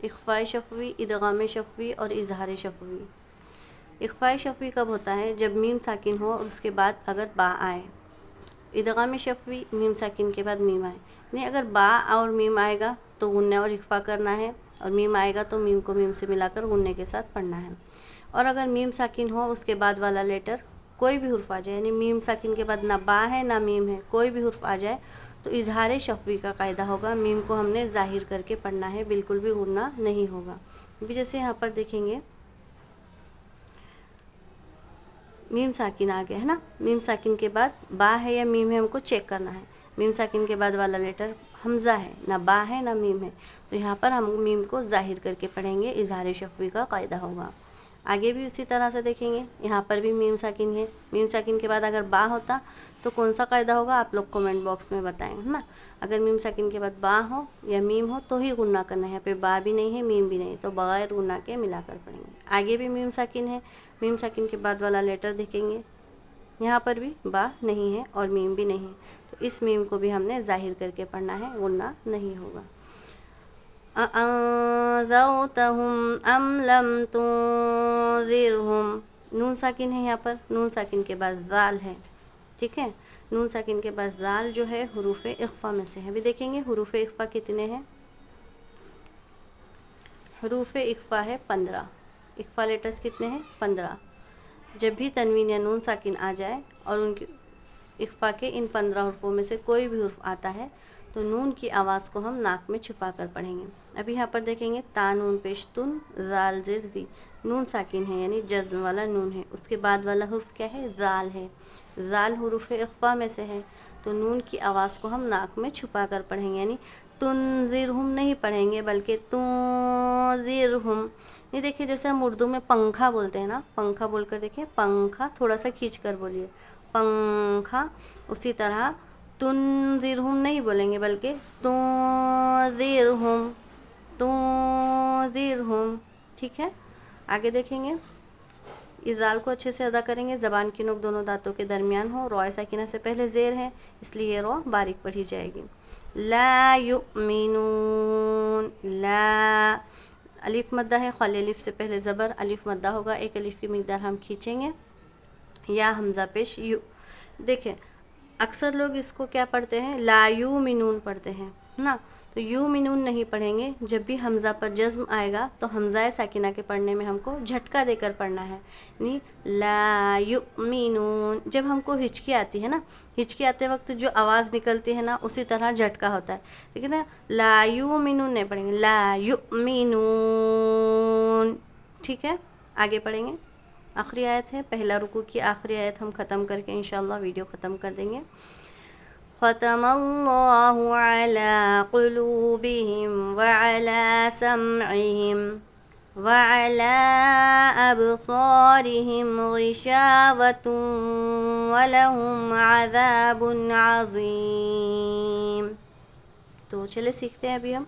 اخفاء شفوی، ادغام شفوی اور اظہار شفوی۔ اخفاء شفوی کب ہوتا ہے؟ جب میم ساکن ہو اور اس کے بعد اگر با آئے۔ ادغام شفوی میم ساکن کے بعد میم آئے، یعنی اگر با اور میم آئے گا تو غنہ اور اخفاء کرنا ہے، اور میم آئے گا تو میم کو میم سے ملا کر غنے کے ساتھ پڑھنا ہے۔ اور اگر میم ساکن ہو اس کے بعد والا لیٹر کوئی بھی حرف آ جائے، یعنی میم ساکن کے بعد نہ با ہے نہ میم ہے، کوئی بھی حرف آ جائے تو اظہار شفوی کا قاعدہ ہوگا، میم کو ہم نے ظاہر کر کے پڑھنا ہے، بالکل بھی غنہ نہیں ہوگا۔ ابھی جیسے یہاں پر دیکھیں گے میم ساکن آ گیا ہے نا، میم ساکن کے بعد با ہے یا میم ہے ہم کو چیک کرنا ہے۔ میم ساکن کے بعد والا لیٹر حمزہ ہے، نہ با ہے نہ میم ہے، تو یہاں پر ہم میم کو ظاہر کر کے پڑھیں گے، اظہار شفوی کا قاعدہ ہوگا۔ آگے بھی اسی طرح سے دیکھیں گے، یہاں پر بھی میم ساکن ہے، میم ساکن کے بعد اگر با ہوتا تو کون سا قاعدہ ہوگا آپ لوگ کمنٹ باکس میں بتائیں، ہے نا۔ اگر میم ساکن کے بعد با ہو یا میم ہو تو ہی غنہ کرنا ہے، یہاں پہ با بھی نہیں ہے میم بھی نہیں، تو بغیر غنہ کے ملا کر پڑھیں گے۔ آگے بھی میم ساکن ہے، میم ساکن کے بعد والا لیٹر دیکھیں گے، یہاں پر بھی با نہیں ہے اور میم بھی نہیں ہے، تو اس میم کو بھی ہم نے ظاہر کر کے پڑھنا ہے، غنہ نہیں ہوگا۔ أَأَنذَرْتَهُمْ أَمْ لَمْ تُنذِرْهُمْ، نون ساکن ہے، یہاں پر نون ساکن کے بعد ذال ہے، ٹھیک ہے۔ نون ساکن کے بعد ذال جو ہے حروف اخفاء میں سے ہے۔ ابھی دیکھیں گے حروف اخفاء کتنے ہیں۔ حروف اخفاء ہے 15، اخفاء لیٹرز کتنے ہیں؟ 15۔ جب بھی تنوین یا نون ساکن آ جائے اور ان کی اخفاء کے ان 15 حرفوں میں سے کوئی بھی حرف آتا ہے تو نون کی آواز کو ہم ناک میں چھپا کر پڑھیں گے۔ ابھی یہاں پر دیکھیں گے تا نون پیش تن ذال زیر دی، نون ساکن ہے یعنی جزم والا نون ہے، اس کے بعد والا حرف کیا ہے؟ ذال ہے، ذال حروف اخفاء میں سے ہے، تو نون کی آواز کو ہم ناک میں چھپا کر پڑھیں گے، یعنی تنذرہم نہیں پڑھیں گے بلکہ تنذرہم۔ یہ دیکھیے جیسے ہم اردو میں پنکھا بولتے ہیں نا، پنکھا بول کر دیکھیں، پنکھا تھوڑا سا کھینچ کر بولیے پنکھا، اسی طرح تنذرہم نہیں بولیں گے بلکہ تنذرہم، تنذرہم، ٹھیک ہے۔ آگے دیکھیں گے، اس ذال کو اچھے سے ادا کریں گے، زبان کی نوک دونوں دانتوں کے درمیان ہو، رو ساکنہ سے پہلے زیر ہے اس لیے یہ رو باریک پڑھی جائے گی۔ لا یؤمنون، لا الف مدہ ہے، خالی الف سے پہلے زبر، الف مدہ ہوگا، ایک الف کی مقدار ہم کھینچیں گے، یا حمزہ پیش یو۔ دیکھیں اکثر لوگ اس کو کیا پڑھتے ہیں؟ لا یؤمنون پڑھتے ہیں نا، تو یؤمنون نہیں پڑھیں گے، جب بھی حمزہ پر جزم آئے گا تو حمزہ ساکنہ کے پڑھنے میں ہم کو جھٹکا دے کر پڑھنا ہے، یعنی لا یؤمنون۔ جب ہم کو ہچکی آتی ہے نا، ہچکی آتے وقت جو آواز نکلتی ہے نا اسی طرح جھٹکا ہوتا ہے، لیکن لا یؤمنون نہیں پڑھیں گے، لا یؤمنون، ٹھیک ہے۔ آگے پڑھیں گے، آخری آیت ہے، پہلا رکوع کی آخری آیت ہم ختم کر کے انشاءاللہ ویڈیو ختم کر دیں گے۔ ختم اللہ علی قلوبہم وعلی سمعہم وعلی ابصارہم غشاوۃ ولہم عذاب عظیم۔ تو چلے سیکھتے ہیں ابھی ہم۔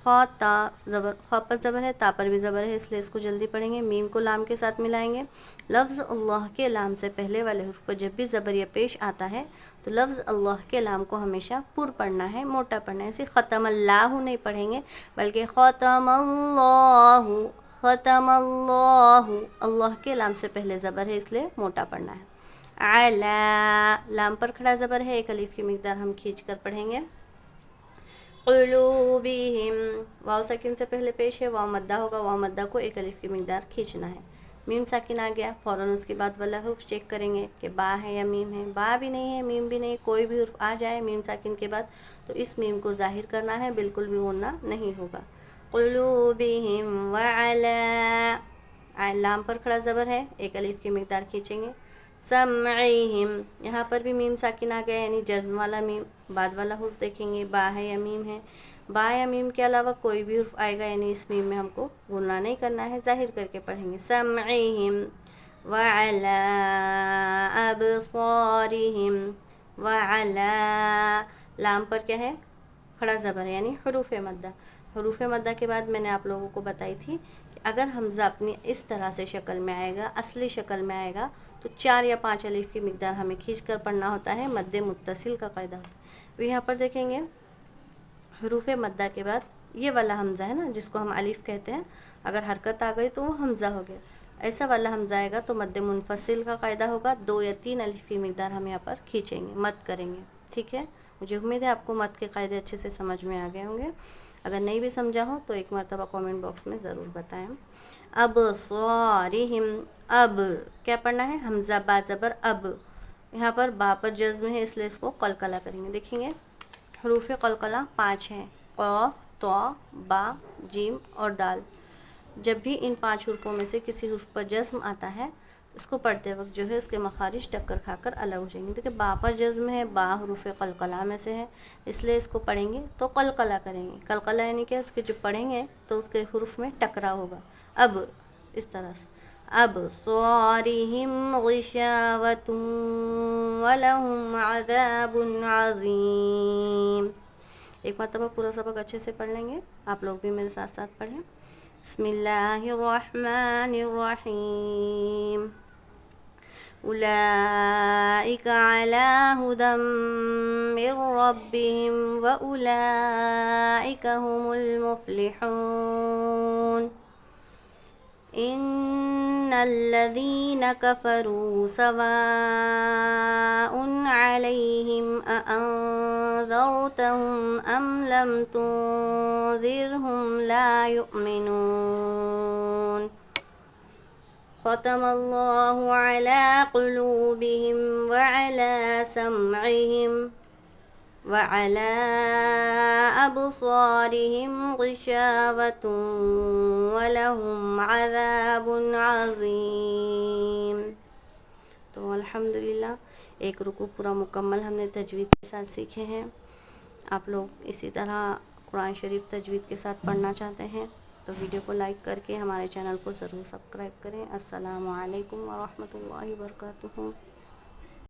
خا تا زبر، خا پر زبر ہے، تا پر بھی زبر ہے، اس لیے اس کو جلدی پڑھیں گے۔ میم کو لام کے ساتھ ملائیں گے۔ لفظ اللہ کے لام سے پہلے والے حرف پر جب بھی زبر یا پیش آتا ہے تو لفظ اللہ کے لام کو ہمیشہ پر پڑھنا ہے، موٹا پڑھنا ہے، ایسے ختم اللہ نہیں پڑھیں گے بلکہ ختم اللہ، ختم اللہ، اللہ کے لام سے پہلے زبر ہے اس لیے موٹا پڑھنا ہے۔ علی، لام پر کھڑا زبر ہے، ایک الف کی مقدار ہم کھینچ کر پڑھیں گے۔ قلوبہم، واو ساکن سے پہلے پیش ہے، واو مدہ ہوگا، واو مدہ کو ایک الف کی مقدار کھینچنا ہے۔ میم ساکن آ گیا، فوراً اس کے بعد والا حرف چیک کریں گے کہ با ہے یا میم ہے، با بھی نہیں ہے میم بھی نہیں، کوئی بھی حرف آ جائے میم ساکن کے بعد تو اس میم کو ظاہر کرنا ہے، بالکل بھی غنہ نہیں ہوگا۔ قلوبہم وعلی، لام پر کھڑا زبر ہے، ایک الف کی مقدار کھینچیں گے۔ سمعہم، یہاں پر بھی میم ساکن آ گیا یعنی جزم والا میم، بعد والا حرف دیکھیں گے با ہے یا میم ہے، با یا میم کے علاوہ کوئی بھی حرف آئے گا یعنی اس میم میں ہم کو غنہ نہیں کرنا ہے، ظاہر کر کے پڑھیں گے۔ سمعہم وعلی ابصارہم وعلی، لام پر کیا ہے؟ کھڑا زبر ہے یعنی حروف مدہ۔ حروف مدہ کے بعد میں نے آپ لوگوں کو بتائی تھی کہ اگر حمزہ اپنی اس طرح سے شکل میں آئے گا، اصلی شکل میں آئے گا تو 4 یا 5 الف کی مقدار ہمیں کھینچ کر پڑھنا ہوتا ہے، مد متصل کا قاعدہ ہوتا ہے۔ یہاں پر دیکھیں گے حروف مدہ کے بعد یہ والا حمزہ ہے نا جس کو ہم الف کہتے ہیں، اگر حرکت آ گئی تو وہ حمزہ ہو گیا، ایسا والا حمزہ آئے گا تو مد منفصل کا قاعدہ ہوگا، 2 یا 3 الف کی مقدار ہم یہاں پر کھینچیں گے، مد کریں گے، ٹھیک ہے۔ مجھے امید ہے آپ کو مد کے قاعدے اچھے سے سمجھ میں آ گئے ہوں گے، اگر نہیں بھی سمجھا ہو تو ایک مرتبہ کامنٹ باکس میں ضرور بتائیں۔ ابصارہم، اب کیا پڑھنا ہے؟ حمزہ با زبر اب، یہاں پر با پر جزم ہے اس لیے اس کو قلقلہ کریں گے۔ دیکھیں گے حروف قلقلہ 5 ہیں، قاف، طا، با، جیم اور دال۔ جب بھی ان 5 حروفوں میں سے کسی حرف پر جزم آتا ہے اس کو پڑھتے وقت جو ہے اس کے مخارج ٹکر کھا کر الگ ہو جائیں گے۔ دیکھیں با پر جزم ہے، با حروف قلقلہ میں سے ہے، اس لیے اس کو پڑھیں گے تو قلقلہ کریں گے۔ قلقلہ یعنی کہ اس کے جو پڑھیں گے تو اس کے حروف میں ٹکراؤ ہوگا۔ اب اس طرح سے ابصارہم غشاوۃ ولہم عذاب عظیم۔ ایک مرتبہ پورا سبق اچھے سے پڑھ لیں گے، آپ لوگ بھی میرے ساتھ ساتھ پڑھیں۔ بسم اللہ الرحمن الرحیم، اولئک علی ھدی من ربہم واولئک ھم المفلحون۔ ان الذین کفروا سواء علیہم اانذرتہم ام لم تنذرہم لا یؤمنون۔ ختم اللہ علی قلوبہم وعلی سمعہم وعلی ابصارہم غشاوۃ ولہم عذاب عظیم۔ تو الحمدللہ ایک رکوع پورا مکمل ہم نے تجوید کے ساتھ سیکھے ہیں۔ آپ لوگ اسی طرح قرآن شریف تجوید کے ساتھ پڑھنا چاہتے ہیں تو ویڈیو کو لائک کر کے ہمارے چینل کو ضرور سبسکرائب کریں۔ السلام علیکم ورحمۃ اللہ وبرکاتہ۔